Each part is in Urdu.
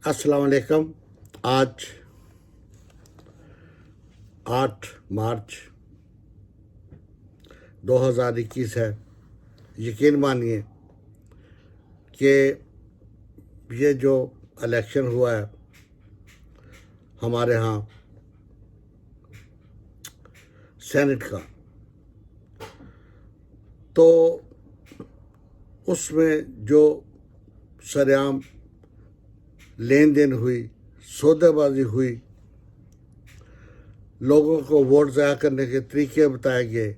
السلام علیکم۔ آج 8 مارچ 2021 ہے۔ یقین مانیے کہ یہ جو الیکشن ہوا ہے ہمارے ہاں سینٹ کا، تو اس میں جو سرعام لین دین ہوئی، سودے بازی ہوئی، لوگوں کو ووٹ ضائع کرنے کے طریقے بتائے گئے،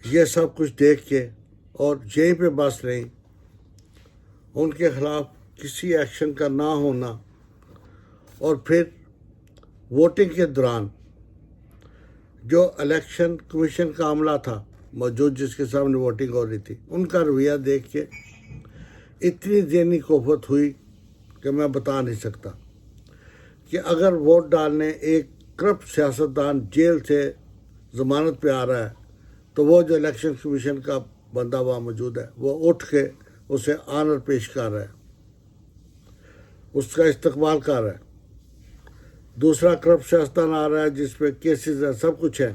یہ سب کچھ دیکھ کے اور یہیں پہ بس نہیں، ان کے خلاف کسی ایکشن کا نہ ہونا، اور پھر ووٹنگ کے دوران جو الیکشن کمیشن کا عملہ تھا موجود، جس کے سامنے ووٹنگ ہو رہی تھی، ان کا رویہ دیکھ کے اتنی ذہنی کوفت ہوئی کہ میں بتا نہیں سکتا کہ اگر ووٹ ڈالنے ایک کرپٹ سیاستدان جیل سے ضمانت پہ آ رہا ہے تو وہ جو الیکشن کمیشن کا بندہ وہاں موجود ہے وہ اٹھ کے اسے آنر پیش کر رہا ہے، اس کا استقبال کر رہا ہے۔ دوسرا کرپٹ سیاستدان آ رہا ہے جس پہ کیسز ہیں، سب کچھ ہے،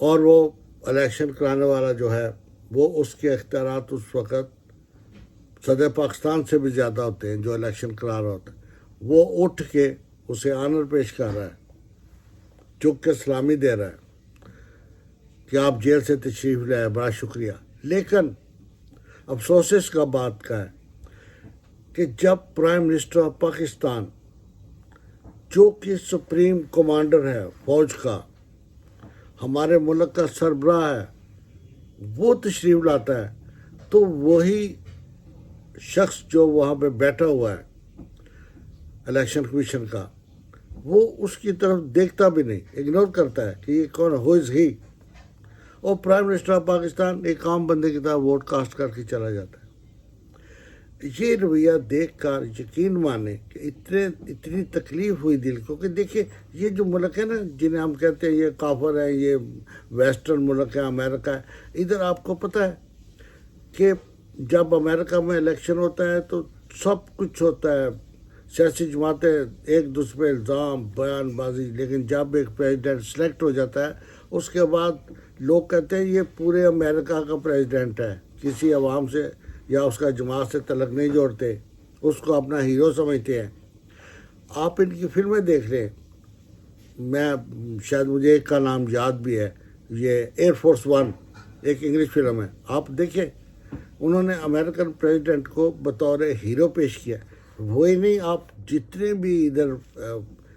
اور وہ الیکشن کرانے والا جو ہے وہ اس کے اختیارات اس وقت صدر پاکستان سے بھی زیادہ ہوتے ہیں، جو الیکشن کرا رہا ہوتا ہے، وہ اٹھ کے اسے آنر پیش کر رہا ہے، چک کے سلامی دے رہا ہے کہ آپ جیل سے تشریف لے آئے، بڑا شکریہ۔ لیکن افسوس اس کا بات کا ہے کہ جب پرائم منسٹر آف پاکستان، جو کہ سپریم کمانڈر ہے فوج کا، ہمارے ملک کا سربراہ ہے، وہ تشریف لاتا ہے تو وہی شخص جو وہاں پہ بیٹھا ہوا ہے الیکشن کمیشن کا، وہ اس کی طرف دیکھتا بھی نہیں، اگنور کرتا ہے کہ یہ کون، ہو از ہی، اور پرائم منسٹر آف پاکستان ایک عام بندے کی طرح ووٹ کاسٹ کر کے چلا جاتا ہے۔ یہ رویہ دیکھ کر یقین مانے کہ اتنی تکلیف ہوئی دل کو کہ دیکھیں یہ جو ملک ہے نا، جنہیں ہم کہتے ہیں یہ کافر ہے، یہ ویسٹرن ملک ہے، امریکہ ہے، ادھر آپ کو پتہ ہے کہ جب امریکہ میں الیکشن ہوتا ہے تو سب کچھ ہوتا ہے، سیاسی جماعتیں ایک دوسرے پہ الزام، بیان بازی، لیکن جب ایک پریزیڈنٹ سلیکٹ ہو جاتا ہے اس کے بعد لوگ کہتے ہیں یہ پورے امریکہ کا پریزیڈنٹ ہے، کسی عوام سے یا اس کا جماعت سے تعلق نہیں جوڑتے، اس کو اپنا ہیرو سمجھتے ہیں۔ آپ ان کی فلمیں دیکھ لیں، میں شاید مجھے ایک کا نام یاد بھی ہے، یہ ایئر فورس ون، ایک انگلش فلم ہے، آپ دیکھیں، انہوں نے امریکن پریزیڈنٹ کو بطور ہیرو پیش کیا۔ وہی نہیں، آپ جتنے بھی ادھر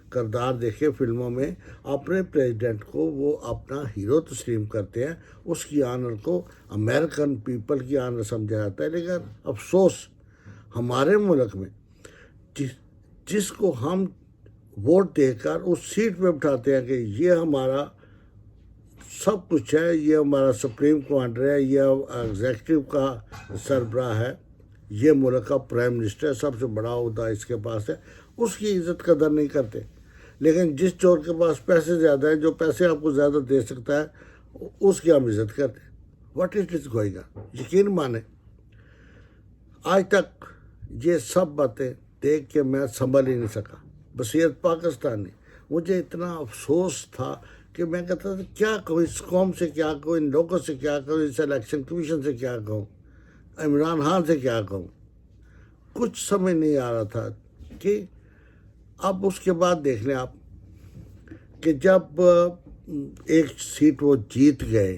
کردار دیکھیں فلموں میں، اپنے پریزیڈنٹ کو وہ اپنا ہیرو تسلیم کرتے ہیں، اس کی آنر کو امریکن پیپل کی آنر سمجھا جاتا ہے۔ لیکن افسوس ہمارے ملک میں جس کو ہم ووٹ دے کر اس سیٹ پہ بٹھاتے ہیں کہ یہ ہمارا سب کچھ ہے، یہ ہمارا سپریم کمانڈر ہے، یہ ایگزیکٹو کا سربراہ ہے، یہ ملک کا پرائم منسٹر ہے، سب سے بڑا عہدہ اس کے پاس ہے، اس کی عزت قدر نہیں کرتے۔ لیکن جس چور کے پاس پیسے زیادہ ہیں، جو پیسے آپ کو زیادہ دے سکتا ہے، اس کی ہم عزت کرتے ہیں۔ What it is going on, یقین مانیں آج تک یہ سب باتیں دیکھ کے میں سنبھل ہی نہیں سکا۔ بصیرت پاکستانی، مجھے اتنا افسوس تھا کہ میں کہتا تھا کیا کہوں، اس قوم سے کیا کہوں، ان لوگوں سے کیا کہوں، اس الیکشن کمیشن سے کیا کہوں، عمران خان سے کیا کہوں، کچھ سمجھ نہیں آ رہا تھا۔ کہ اب اس کے بعد دیکھ لیں آپ کہ جب ایک سیٹ وہ جیت گئے،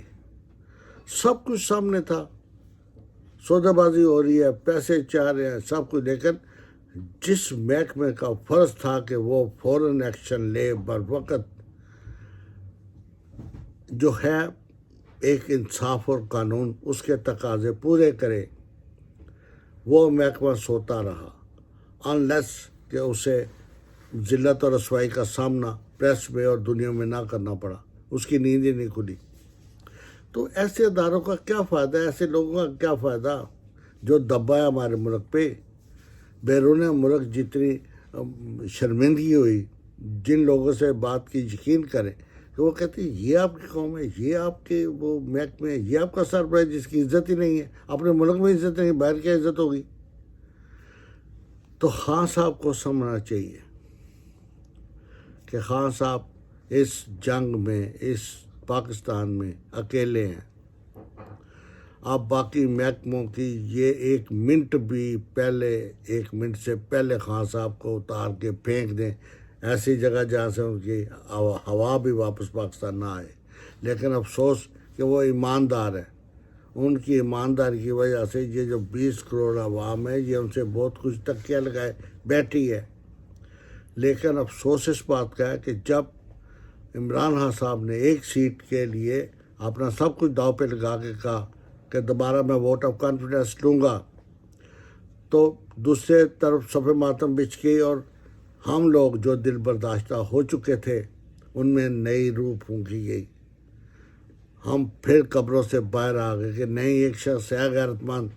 سب کچھ سامنے تھا، سودہ بازی ہو رہی ہے، پیسے چاہ رہے ہیں، سب کچھ، لیکن جس محکمے کا فرض تھا کہ وہ فوراً ایکشن لے، بر وقت جو ہے ایک انصاف اور قانون اس کے تقاضے پورے کرے، وہ محکمہ سوتا رہا، انلیس کہ اسے ذلت اور رسوائی کا سامنا پریس میں اور دنیا میں نہ کرنا پڑا، اس کی نیند ہی نہیں کھلی۔ تو ایسے اداروں کا کیا فائدہ، ایسے لوگوں کا کیا فائدہ جو دبا ہے ہمارے ملک پہ۔ بیرون ملک جتنی شرمندگی ہوئی، جن لوگوں سے بات کی یقین کریں کہ وہ کہتے ہیں یہ آپ کی قوم ہے، یہ آپ کے وہ محکمے ہیں، یہ آپ کا سربراہ جس کی عزت ہی نہیں ہے، اپنے ملک میں عزت نہیں، باہر کیا عزت ہوگی۔ تو خان صاحب کو سمجھنا چاہیے کہ خان صاحب اس جنگ میں، اس پاکستان میں اکیلے ہیں. آپ باقی محکموں کی یہ 1 منٹ بھی پہلے، 1 منٹ سے پہلے خان صاحب کو اتار کے پھینک دیں ایسی جگہ جہاں سے ان کی ہوا بھی واپس پاکستان نہ آئے. لیکن افسوس کہ وہ ایماندار ہے. ان کی ایمانداری کی وجہ سے یہ جو 20 کروڑ عوام ہے یہ ان سے بہت کچھ تکیہ لگائے بیٹھی ہے. لیکن افسوس اس بات کا ہے کہ جب عمران خان صاحب نے 1 سیٹ کے لیے اپنا سب کچھ داؤ پہ لگا کے کہا کہ دوبارہ میں ووٹ آف کانفیڈنس لوں گا، تو دوسرے طرف صف ماتم بچھ گئی اور ہم لوگ جو دل برداشتہ ہو چکے تھے ان میں نئی روح پھونکی گئی. ہم پھر قبروں سے باہر آ گئے کہ نہیں، ایک شخص ہے غیرت مند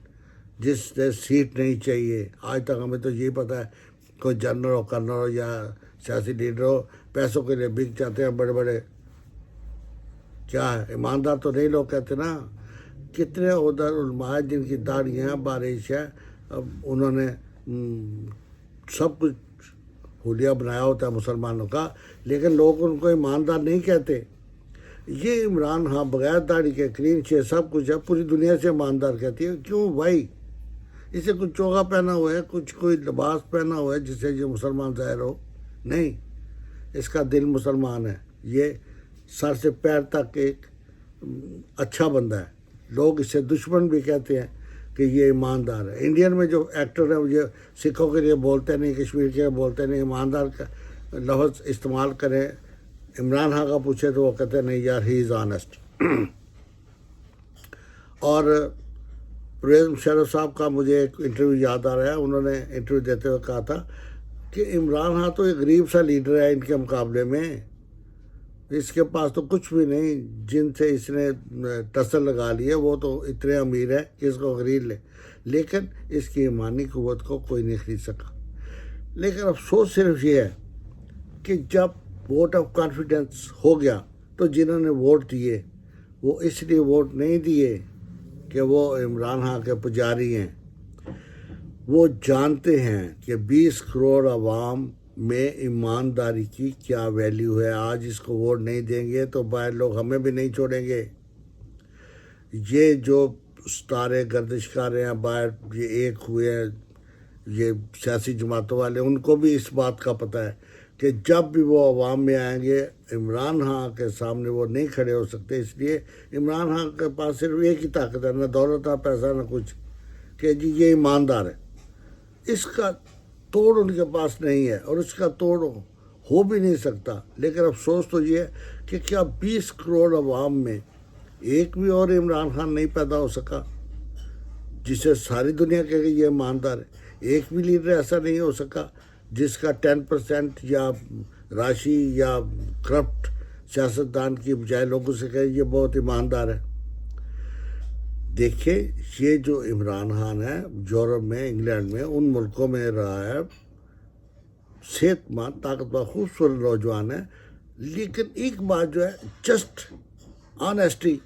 جس سے سیٹ نہیں چاہیے. آج تک ہمیں تو یہی پتہ ہے کوئی جنرل ہو، کرنل ہو یا سیاسی لیڈر ہو، پیسوں کے لیے بک جاتے ہیں بڑے بڑے. کیا ہے، ایماندار تو نہیں لوگ کہتے نا. کتنے ادھر علماء جن کی داڑھیاں بارش ہے، اب انہوں نے سب کچھ حلیہ بنایا ہوتا ہے مسلمانوں کا، لیکن لوگ ان کو ایماندار نہیں کہتے. یہ عمران خان بغیر داڑھی کے کلین شیو سب کچھ ہے، پوری دنیا سے ایماندار کہتی ہے. کیوں بھائی؟ اسے کچھ چوگا پہنا ہوا ہے، کوئی لباس پہنا ہوا ہے جس سے یہ مسلمان ظاہر ہو؟ نہیں، اس کا دل مسلمان ہے. یہ سر سے پیر تک ایک اچھا بندہ ہے. لوگ اسے دشمن بھی کہتے ہیں کہ یہ ایماندار ہے. انڈین میں جو ایکٹر ہیں یہ سکھوں کے لیے بولتے نہیں، کشمیر کے لیے بولتے نہیں، ایماندار کا لفظ استعمال کریں. عمران خان کا پوچھے تو وہ کہتے ہیں نہیں یار، ہی از آنیسٹ. اور پرویز مشرف صاحب کا مجھے ایک انٹرویو یاد آ رہا ہے. انہوں نے انٹرویو دیتے ہوئے کہا تھا کہ عمران خان تو ایک غریب سا لیڈر ہے ان کے مقابلے میں، اس کے پاس تو کچھ بھی نہیں. جن سے اس نے ٹسل لگا لی ہے وہ تو اتنے امیر ہے کہ اس کو خرید لے، لیکن اس کی ایمانی قوت کو کوئی نہیں خرید سکا. لیکن افسوس صرف یہ ہے کہ جب ووٹ آف کانفیڈنس ہو گیا تو جنہوں نے ووٹ دیے وہ اس لیے ووٹ نہیں دیے کہ وہ عمران خان کے پجاری ہیں. وہ جانتے ہیں کہ 20 کروڑ عوام میں ایمانداری کی کیا ویلیو ہے. آج اس کو ووٹ نہیں دیں گے تو باہر لوگ ہمیں بھی نہیں چھوڑیں گے. یہ جو ستارے گردش کر رہے ہیں باہر، یہ ایک ہوئے ہیں یہ سیاسی جماعتوں والے، ان کو بھی اس بات کا پتہ ہے کہ جب بھی وہ عوام میں آئیں گے عمران خان کے سامنے وہ نہیں کھڑے ہو سکتے. اس لیے عمران خان کے پاس صرف ایک ہی طاقت ہے، نہ دولت نہ پیسہ نہ کچھ، کہ جی یہ ایماندار ہے. اس کا توڑ ان کے پاس نہیں ہے اور اس کا توڑ ہو بھی نہیں سکتا. لیکن افسوس تو یہ ہے کہ کیا 20 کروڑ عوام میں ایک بھی اور عمران خان نہیں پیدا ہو سکا جسے ساری دنیا کہے کہ یہ ایماندار ہے. ایک بھی لیڈر ایسا نہیں ہو سکا جس کا 10% یا راشی یا کرپٹ سیاستدان کی بجائے لوگوں سے کہے یہ بہت ایماندار ہے. دیکھیں یہ جو عمران خان ہے یورپ میں، انگلینڈ میں، ان ملکوں میں رہا ہے، صحت مند طاقتور خوبصورت نوجوان ہے. لیکن ایک بات جو ہے جسٹ آنیسٹی،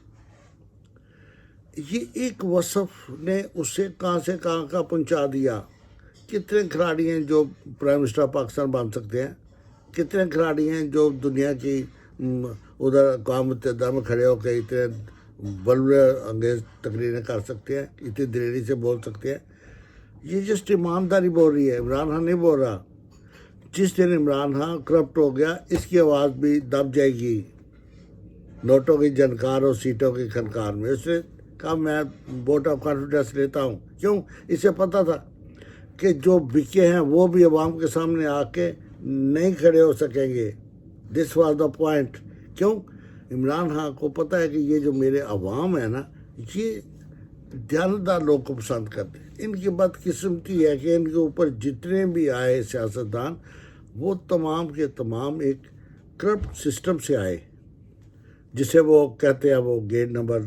یہ ایک وصف نے اسے کہاں سے کہاں کا پہنچا دیا. کتنے کھلاڑی ہیں جو پرائم منسٹر پاکستان بن سکتے ہیں؟ کتنے کھلاڑی ہیں جو دنیا کی ادھر اقوام متحدہ میں کھڑے ہو کے اتنے بلبلے انگیز تقریریں کر سکتے ہیں، اتنی دلیری سے بول سکتے ہیں؟ یہ جسٹ ایمانداری بول رہی ہے، عمران خان نہیں بول رہا. جس دن عمران خان کرپٹ ہو گیا اس کی آواز بھی دب جائے گی، نوٹوں کی جنکار اور سیٹوں کی کھنکار میں. اس نے کہا میں ووٹ آف کانفیڈنس لیتا ہوں. کیوں؟ اسے پتہ تھا کہ جو بکے ہیں وہ بھی عوام کے سامنے آ کے نہیں کھڑے ہو سکیں گے. This was the point. کیوں؟ عمران خان کو پتہ ہے کہ یہ جو میرے عوام ہے نا، یہ دیانتدار لوگ کو پسند کرتے ہیں. ان کی بدقسمتی ہے کہ ان کے اوپر جتنے بھی آئے سیاستدان وہ تمام کے تمام ایک کرپٹ سسٹم سے آئے، جسے وہ کہتے ہیں وہ گیٹ نمبر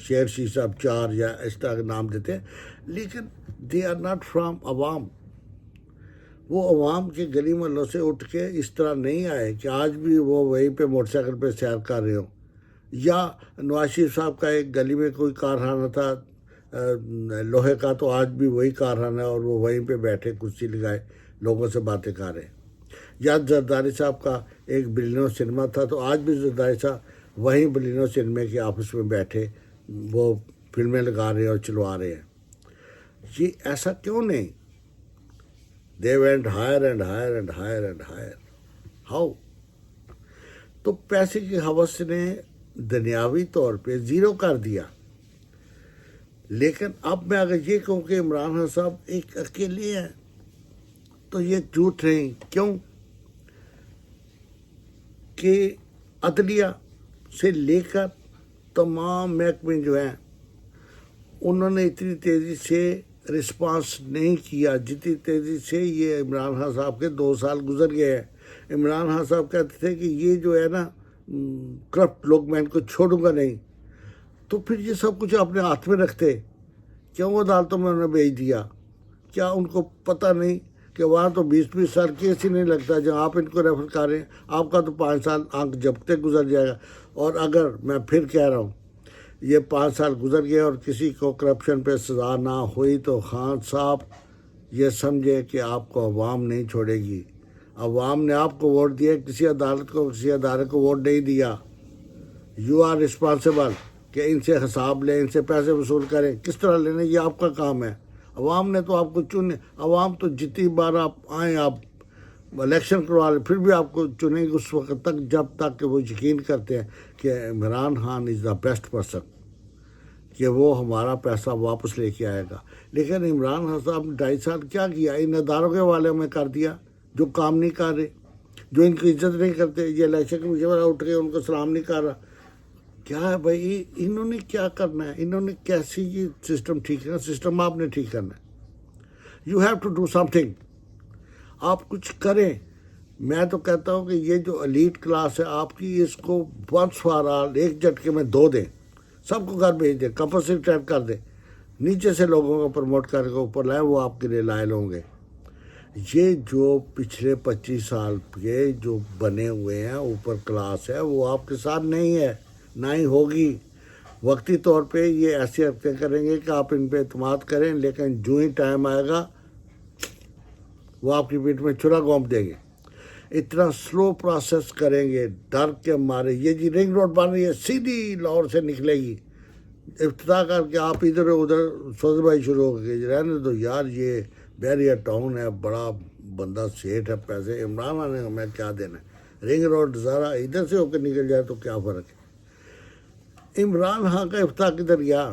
شیر شی صاحب 4 یا اس طرح کے نام دیتے ہیں. لیکن دے آر ناٹ فرام عوام. وہ عوام کے گلی محلوں سے اٹھ کے اس طرح نہیں آئے کہ آج بھی وہ وہیں پہ موٹر سائیکل پہ سیر کر رہے ہوں. یا نواز شریف صاحب کا ایک گلی میں کوئی کارخانہ تھا لوہے کا تو آج بھی وہی کارخانہ ہے اور وہ وہیں پہ بیٹھے کرسی لگائے لوگوں سے باتیں کر رہے ہیں. یا زرداری صاحب کا ایک بلینو سنیما تھا تو آج بھی زرداری صاحب وہیں بلینو سنیما کے آفس میں بیٹھے وہ فلمیں لگا رہے ہیں اور چلوا رہے ہیں. یہ ایسا کیوں نہیں؟ They went higher and higher and higher and higher. How? تو پیسے کی ہوس نے دنیاوی طور پہ زیرو کر دیا. لیکن اب میں اگر یہ کہوں کہ عمران خان صاحب ایک اکیلے ہیں تو یہ جھوٹ نہیں. کیوں کہ عدلیہ سے لے کر تمام محکمے جو ہیں انہوں نے اتنی تیزی سے رسپانس نہیں کیا جتنی تیزی سے یہ عمران خان صاحب کے 2 سال گزر گئے ہیں. عمران خان صاحب کہتے تھے کہ یہ جو ہے نا کرپٹ لوگ میں ان کو چھوڑوں گا نہیں. تو پھر یہ سب کچھ اپنے ہاتھ میں رکھتے کیوں وہ عدالتوں میں انہوں نے بھیج دیا؟ کیا ان کو پتہ نہیں کہ وہاں تو 20 سال کیس ہی نہیں لگتا جہاں آپ ان کو ریفر کر رہے ہیں؟ آپ کا تو 5 سال آنکھ جھپکتے گزر جائے گا. اور اگر میں پھر کہہ رہا ہوں یہ 5 سال گزر گئے اور کسی کو کرپشن پہ سزا نہ ہوئی تو خان صاحب یہ سمجھے کہ آپ کو عوام نہیں چھوڑے گی. عوام نے آپ کو ووٹ دیا، کسی عدالت کو کسی ادارے کو ووٹ نہیں دیا. یو آر رسپانسیبل کہ ان سے حساب لیں، ان سے پیسے وصول کریں. کس طرح لینے یہ آپ کا کام ہے. عوام نے تو آپ کو چنے. عوام تو جتنی بار آپ آئیں آپ الیکشن کروا لیں پھر بھی آپ کو چنیں گے اس وقت تک جب تک کہ وہ یقین کرتے ہیں کہ عمران خان از دا بیسٹ پرسن، کہ وہ ہمارا پیسہ واپس لے کے آئے گا. لیکن عمران خان صاحب نے 2.5 سال کیا کیا؟ ان اداروں کے حوالے میں کر دیا جو کام نہیں کر رہے، جو ان کی عزت نہیں کرتے. یہ الیکشن کمیشن والا اٹھ کے ان کو سلام نہیں کر رہا. کیا ہے بھائی انہوں نے کیا کرنا ہے؟ انہوں نے کیسی یہ سسٹم ٹھیک کرنا؟ سسٹم آپ نے ٹھیک کرنا ہے. You have to do something. آپ کچھ کریں. میں تو کہتا ہوں کہ یہ جو ایلیٹ کلاس ہے آپ کی، اس کو ونس فار آل ایک جھٹکے میں دو دیں، سب کو گھر بھیج دیں، کمپلسری ٹائپ کر دیں، نیچے سے لوگوں کو پروموٹ کر کے اوپر لائیں، وہ آپ کے لیے لائل ہوں گے. یہ جو پچھلے 25 سال کے جو بنے ہوئے ہیں اوپر کلاس ہے وہ آپ کے ساتھ نہیں ہے، نہ ہی ہوگی. وقتی طور پہ یہ ایسی حرکتیں کریں گے کہ آپ ان پہ اعتماد کریں، لیکن جو ہی ٹائم آئے گا وہ آپ کی پیٹھ میں چھرا گھونپ دیں گے. اتنا سلو پروسیس کریں گے ڈر کے مارے. یہ جی رنگ روڈ بن رہی ہے سیدھی لاہور سے نکلے گی، افتتاح کر کے آپ ادھر ادھر سوز بھائی شروع ہو گئے. رہنے دو یار، یہ بیریا ٹاؤن ہے، بڑا بندہ سیٹ ہے، پیسے عمران خان نے ہمیں کیا دینا ہے؟ رنگ روڈ ذرا ادھر سے ہو کے نکل جائے تو کیا فرق ہے؟ عمران خان کا افتتاح کدھر گیا؟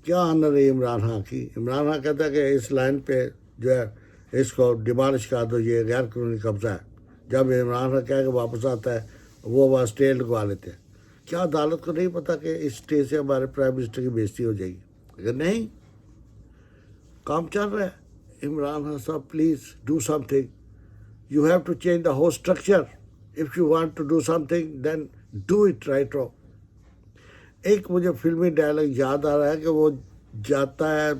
کیا آنر ہے عمران خان کی؟ عمران خان کہتا ہے کہ اس لائن پہ جو ہے اس کو ڈیمالش کر دو، یہ غیر قانونی قبضہ ہے. جب عمران خان کہہ کے واپس آتا ہے وہ وہاں اسٹے لگوا لیتے ہیں. کیا عدالت کو نہیں پتا کہ اس اسٹے سے ہمارے پرائم منسٹر کی بے عزتی ہو جائے گی؟ اگر نہیں، کام چل رہا ہے. عمران خان صاحب please do something. You have to change the whole structure. If you want to do something then do it right row. ایک مجھے فلمی ڈائلاگ یاد آ رہا ہے کہ وہ جاتا ہے،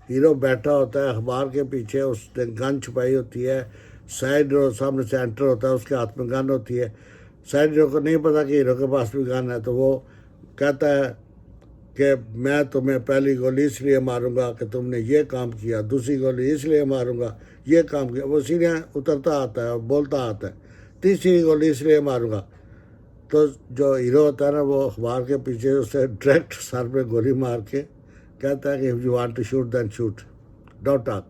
ہیرو بیٹھا ہوتا ہے اخبار کے پیچھے، اس نے گن چھپائی ہوتی ہے، سائڈ ہیرو سامنے سے انٹر ہوتا ہے، اس کے ہاتھ میں گن ہوتی ہے. سائڈ ہیرو کو نہیں پتا کہ ہیرو کے پاس بھی گن ہے، تو وہ کہتا ہے کہ میں تمہیں پہلی گولی اس لیے ماروں گا کہ تم نے یہ کام کیا، دوسری گولی اس لیے ماروں گا یہ کام کیا. وہ سیدھے اترتا آتا ہے اور بولتا آتا ہے، تیسری گولی اس لیے ماروں گا. تو جو ہیرو ہوتا ہے نا وہ اخبار کے پیچھے اسے ڈائریکٹ سر پہ گولی مار کے کہتا ہے کہ if you want to shoot then shoot, don't talk.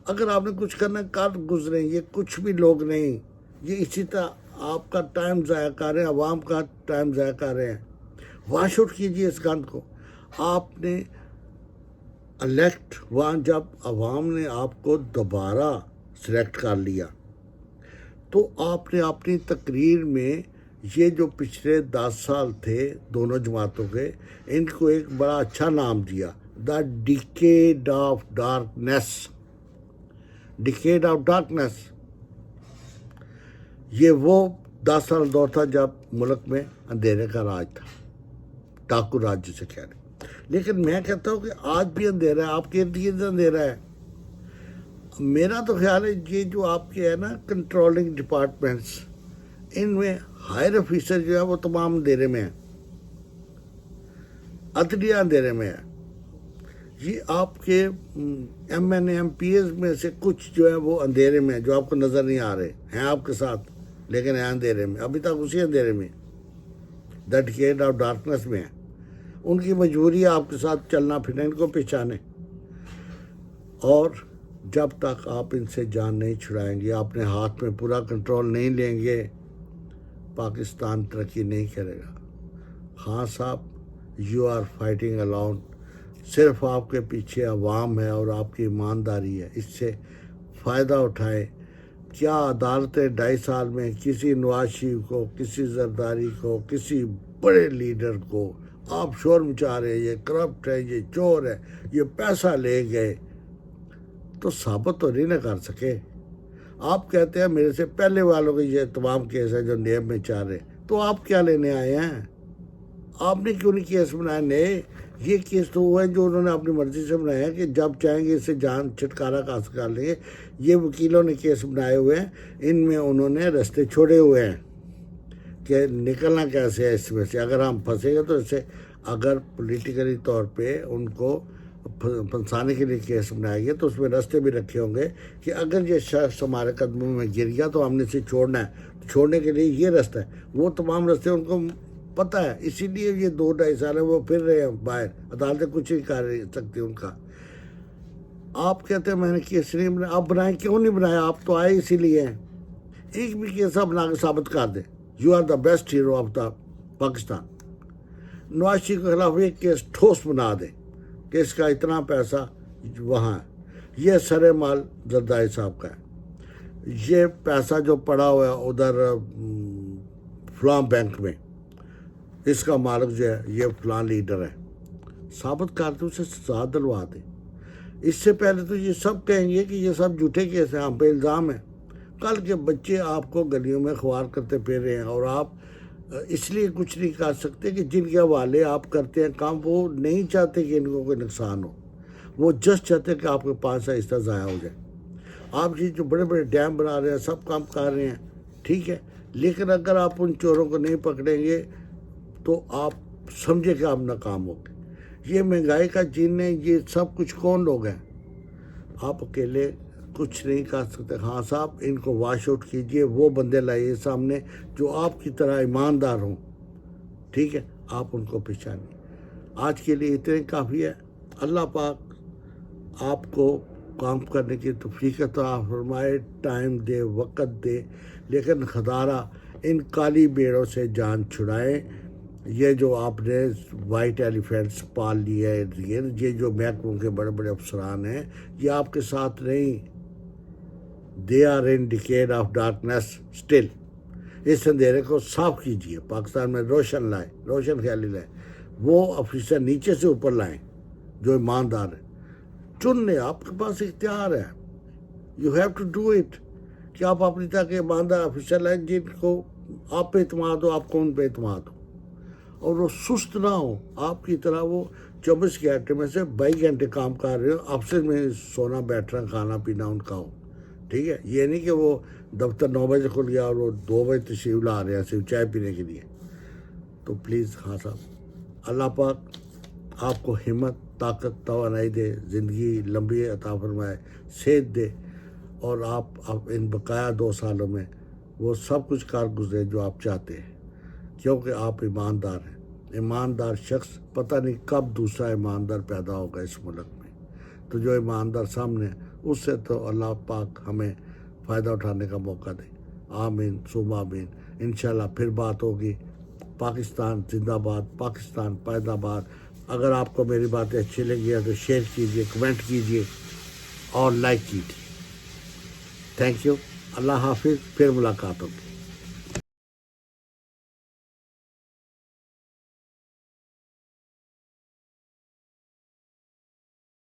اگر آپ نے کچھ کرنا ہے کر گزریں. یہ کچھ بھی لوگ نہیں، یہ اسی طرح آپ کا ٹائم ضائع کر رہے ہیں، عوام کا ٹائم ضائع کر رہے ہیں. واش آؤٹ کیجیے اس گند کو. آپ نے الیکٹ وہاں جب عوام نے آپ کو دوبارہ سلیکٹ کر لیا تو آپ نے اپنی تقریر میں یہ جو پچھلے 10 سال تھے دونوں جماعتوں کے، ان کو ایک بڑا اچھا نام دیا، the decade of darkness. Decade of darkness یہ وہ 10 سال دور تھا جب ملک میں اندھیرے کا راج تھا، ڈاکو راج جسے کہہ رہے. لیکن میں کہتا ہوں کہ آج بھی اندھیرا ہے، آپ کے ارد گرد اندھیرا ہے. میرا تو خیال ہے یہ جو آپ کے ہے نا کنٹرولنگ ڈپارٹمنٹس، ان میں ہائر آفیسر جو ہے وہ تمام اندھیرے میں ہیں، عدلیہ اندھیرے میں ہے، یہ آپ کے M N A M P As میں سے کچھ جو ہے وہ اندھیرے میں جو آپ کو نظر نہیں آ رہے ہیں آپ کے ساتھ، لیکن ہیں اندھیرے میں، ابھی تک اسی اندھیرے میں، دا ڈکیڈ آف ڈارکنیس میں ہیں. ان کی مجبوری ہے آپ کے ساتھ چلنا پھرنا، ان کو پہچانے. اور جب تک آپ ان سے جان نہیں چھڑائیں گے، اپنے ہاتھ میں پورا کنٹرول نہیں لیں گے، پاکستان ترقی نہیں کرے گا. خان صاحب، یو آر فائٹنگ الاؤن. صرف آپ کے پیچھے عوام ہے اور آپ کی ایمانداری ہے، اس سے فائدہ اٹھائیں. کیا عدالتیں 2.5 سال میں کسی نواز شریف کو، کسی زرداری کو، کسی بڑے لیڈر کو آپ شور مچا رہے ہیں یہ کرپٹ ہے، یہ چور ہے، یہ پیسہ لے گئے، تو ثابت تو نہیں نہ کر سکے. آپ کہتے ہیں میرے سے پہلے والوں کے یہ تمام کیس ہیں جو نیب میں چاہ رہے، تو آپ کیا لینے آئے ہیں؟ آپ نے کیوں نہیں کیس بنائے نئے؟ یہ کیس تو وہ ہے جو انہوں نے اپنی مرضی سے بنایا ہے کہ جب چاہیں گے اس سے جان چھٹکارا حاصل کر لیں گے. یہ وکیلوں نے کیس بنائے ہوئے ہیں، ان میں انہوں نے رستے چھوڑے ہوئے ہیں کہ نکلنا کیسے ہے اس میں سے. اگر ہم پھنسے گے تو اس سے، اگر پولیٹیکلی طور پہ ان کو پھنسانے کے لیے کیس بنایا گیا تو اس میں رستے بھی رکھے ہوں گے کہ اگر یہ شخص ہمارے قدموں میں گر گیا تو ہم نے اسے چھوڑنا ہے. چھوڑنے کے لیے یہ رستہ ہے، وہ تمام رستے ان کو پتہ ہے، اسی لیے یہ 2-2.5 سال ہے وہ پھر رہے ہیں باہر. عدالتیں کچھ نہیں کر سکتی ان کا. آپ کہتے ہیں میں نے کیس نہیں بنایا. آپ بنائیں، کیوں نہیں بنایا؟ آپ تو آئے اسی لیے ہیں. ایک بھی کیس آپ بنا کے ثابت کر دیں. You are the best hero of the Pakistan. Nawaz Sharif کے خلاف ایک کیس ٹھوس بنا دیں کہ اس کا اتنا پیسہ وہاں ہے، یہ سر مال زرداری صاحب کا ہے، یہ پیسہ جو پڑا ہوا ہے ادھر فلاں بینک میں، اس کا مالک جو ہے یہ فلاں لیڈر ہے. ثابت کر دیں، اسے سزا دلوا دیں. اس سے پہلے تو یہ سب کہیں گے کہ یہ سب جھوٹے کیس ہیں، ہم پہ الزام ہے. کل کے بچے آپ کو گلیوں میں خوار کرتے پھر رہے ہیں اور آپ اس لیے کچھ نہیں کر سکتے کہ جن کے حوالے آپ کرتے ہیں کام، وہ نہیں چاہتے کہ ان کو کوئی نقصان ہو، وہ جسٹ چاہتے کہ آپ کے 5 حصہ ضائع ہو جائے. آپ یہ جو بڑے بڑے ڈیم بنا رہے ہیں، سب کام کر رہے ہیں، ٹھیک ہے، لیکن اگر آپ ان چوروں کو نہیں پکڑیں گے تو آپ سمجھے کہ آپ ناکام ہو گئے. یہ مہنگائی کا جینے، یہ سب کچھ کون لوگ ہیں؟ آپ اکیلے کچھ نہیں کر سکتے. ہاں صاحب، ان کو واش آؤٹ کیجئے، وہ بندے لائیے سامنے جو آپ کی طرح ایماندار ہوں، ٹھیک ہے، آپ ان کو پہچانیں. آج کے لیے اتنے کافی ہے. اللہ پاک آپ کو کام کرنے کی توفیق عطا فرمائے، ٹائم دے، وقت دے، لیکن خدارہ ان کالی بیڑوں سے جان چھڑائیں. یہ جو آپ نے وائٹ ایلیفینٹس پال لیے ہیں، یہ جو محکموں کے بڑے بڑے افسران ہیں، یہ آپ کے ساتھ نہیں. They are in decade of darkness still. اس اندھیرے کو صاف کیجیے، پاکستان میں روشن لائیں، روشن خیالی لائیں. وہ افیسر نیچے سے اوپر لائیں جو ایماندار ہے. چن لیں، آپ کے پاس اختیار ہے. You have to do it کہ آپ اپنی طرح کے ایماندار افیسر لائیں جن کو آپ پہ اعتماد ہو، آپ کو ان پہ اعتماد ہو، اور وہ سست نہ ہو. آپ کی طرح وہ 24 گھنٹے میں سے 22 گھنٹے کام کر رہے ہو، آفس میں سونا بیٹھنا کھانا پینا ان کا ہو. ٹھیک ہے، یہ نہیں کہ وہ دفتر 9 بجے کھل گیا اور وہ 2 بجے تشریف لا رہے ہیں صرف چائے پینے کے لیے. تو پلیز خان صاحب، اللہ پاک آپ کو ہمت، طاقت، توانائی دے، زندگی لمبی عطا فرمائے، صحت دے، اور آپ ان بقایا 2 سالوں میں وہ سب کچھ کار گزرے جو آپ چاہتے ہیں، کیونکہ آپ ایماندار ہیں. ایماندار شخص پتہ نہیں کب دوسرا ایماندار پیدا ہوگا اس ملک میں. تو جو ایماندار سامنے، اس سے تو اللہ پاک ہمیں فائدہ اٹھانے کا موقع دے. آمین ثم آمین. انشاءاللہ پھر بات ہوگی. پاکستان زندہ باد، پاکستان پائیدہ باد. اگر آپ کو میری باتیں اچھی لگی ہیں تو شیئر کیجیے، کمنٹ کیجیے اور لائک کیجیے. Thank you. اللہ حافظ. پھر ملاقات ہوگی.